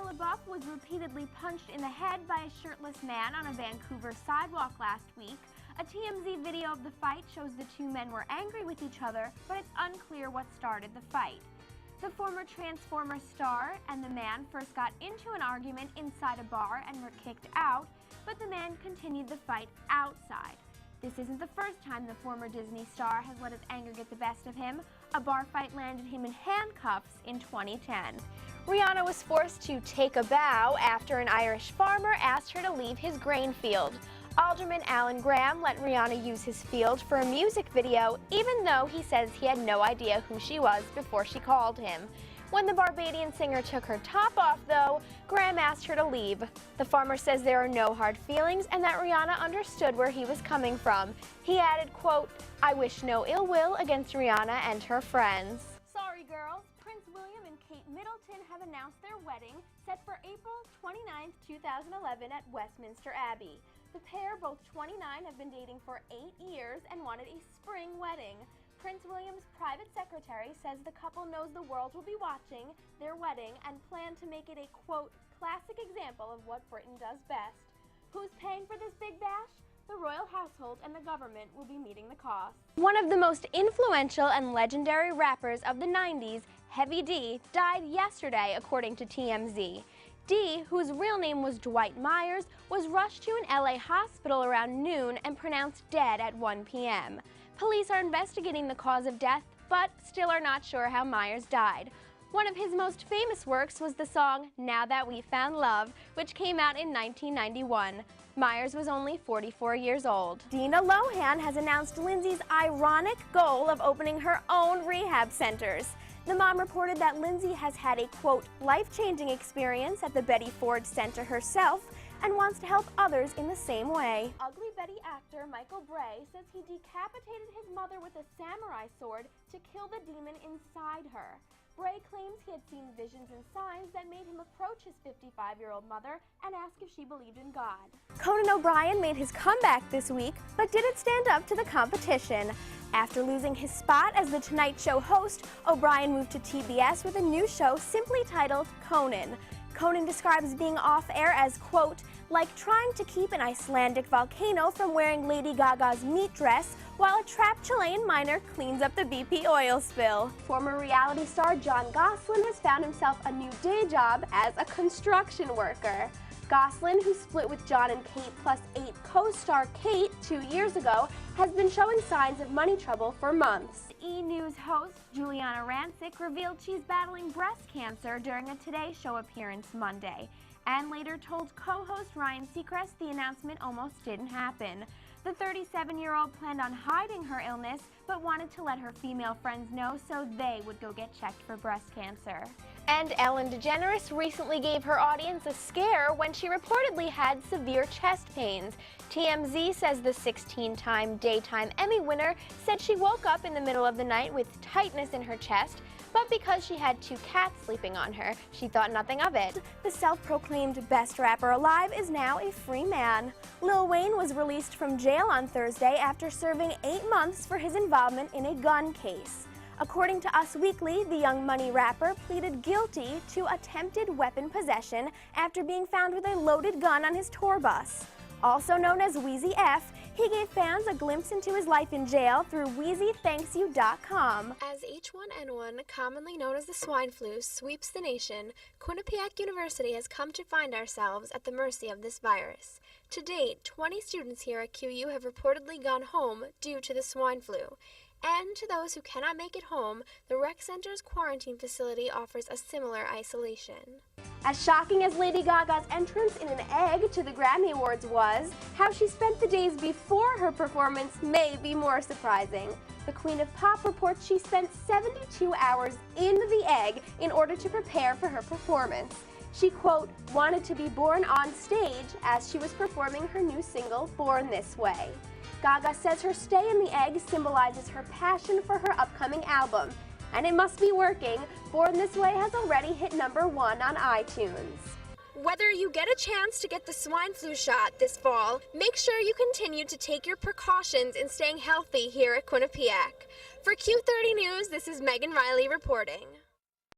LaBeouf was repeatedly punched in the head by a shirtless man on a Vancouver sidewalk last week. A TMZ video of the fight shows the two men were angry with each other, but it's unclear what started the fight. The former Transformer star and the man first got into an argument inside a bar and were kicked out, but the man continued the fight outside. This isn't the first time the former Disney star has let his anger get the best of him. A bar fight landed him in handcuffs in 2010. Rihanna was forced to take a bow after an Irish farmer asked her to leave his grain field. Alderman Alan Graham let Rihanna use his field for a music video, even though he says he had no idea who she was before she called him. When the Barbadian singer took her top off, though, Graham asked her to leave. The farmer says there are no hard feelings and that Rihanna understood where he was coming from. He added, quote, "I wish no ill will against Rihanna and her friends." Sorry, girls. Prince William and Kate Middleton have announced their wedding, set for April 29, 2011 at Westminster Abbey. The pair, both 29, have been dating for 8 years and wanted a spring wedding. Prince William's private secretary says the couple knows the world will be watching their wedding and plan to make it a, quote, classic example of what Britain does best. Who's paying for this big bash? The royal household and the government will be meeting the cost. One of the most influential and legendary rappers of the 90s, Heavy D, died yesterday, according to TMZ. D, whose real name was Dwight Myers, was rushed to an LA hospital around noon and pronounced dead at 1 p.m. Police are investigating the cause of death, but still are not sure how Myers died. One of his most famous works was the song Now That We Found Love, which came out in 1991. Myers was only 44 years old. Dina Lohan has announced Lindsay's ironic goal of opening her own rehab centers. The mom reported that Lindsay has had a, quote, life-changing experience at the Betty Ford Center herself and wants to help others in the same way. Ugly Betty actor Michael Bray says he decapitated his mother with a samurai sword to kill the demon inside her. Bray claims he had seen visions and signs that made him approach his 55-year-old mother and ask if she believed in God. Conan O'Brien made his comeback this week, but didn't stand up to the competition. After losing his spot as the Tonight Show host, O'Brien moved to TBS with a new show simply titled Conan. Conan describes being off-air as, quote, like trying to keep an Icelandic volcano from wearing Lady Gaga's meat dress while a trapped Chilean miner cleans up the BP oil spill. Former reality star Jon Gosselin has found himself a new day job as a construction worker. Gosselin, who split with Jon and Kate plus 8 co-star Kate 2 years ago, has been showing signs of money trouble for months. E! News host Juliana Rancic revealed she's battling breast cancer during a Today Show appearance Monday, and later told co-host Ryan Seacrest the announcement almost didn't happen. The 37-year-old planned on hiding her illness, but wanted to let her female friends know so they would go get checked for breast cancer. And Ellen DeGeneres recently gave her audience a scare when she reportedly had severe chest pains. TMZ says the 16-time Daytime Emmy winner said she woke up in the middle of the night with tightness in her chest, but because she had 2 cats sleeping on her, she thought nothing of it. The self-proclaimed best rapper alive is now a free man. Lil Wayne was released from jail on Thursday after serving 8 months for his involvement in a gun case. According to Us Weekly, the Young Money rapper pleaded guilty to attempted weapon possession after being found with a loaded gun on his tour bus. Also known as Wheezy F, he gave fans a glimpse into his life in jail through WheezyThanksYou.com. As H1N1, commonly known as the swine flu, sweeps the nation, Quinnipiac University has come to find ourselves at the mercy of this virus. To date, 20 students here at QU have reportedly gone home due to the swine flu. And to those who cannot make it home, the rec center's quarantine facility offers a similar isolation. As shocking as Lady Gaga's entrance in an egg to the Grammy Awards was, how she spent the days before her performance may be more surprising. The Queen of Pop reports she spent 72 hours in the egg in order to prepare for her performance. She, quote, wanted to be born on stage as she was performing her new single, Born This Way. Gaga says her stay in the egg symbolizes her passion for her upcoming album. And it must be working. Born This Way has already hit #1 on iTunes. Whether you get a chance to get the swine flu shot this fall, make sure you continue to take your precautions in staying healthy here at Quinnipiac. For Q30 News, this is Megan Reilly reporting.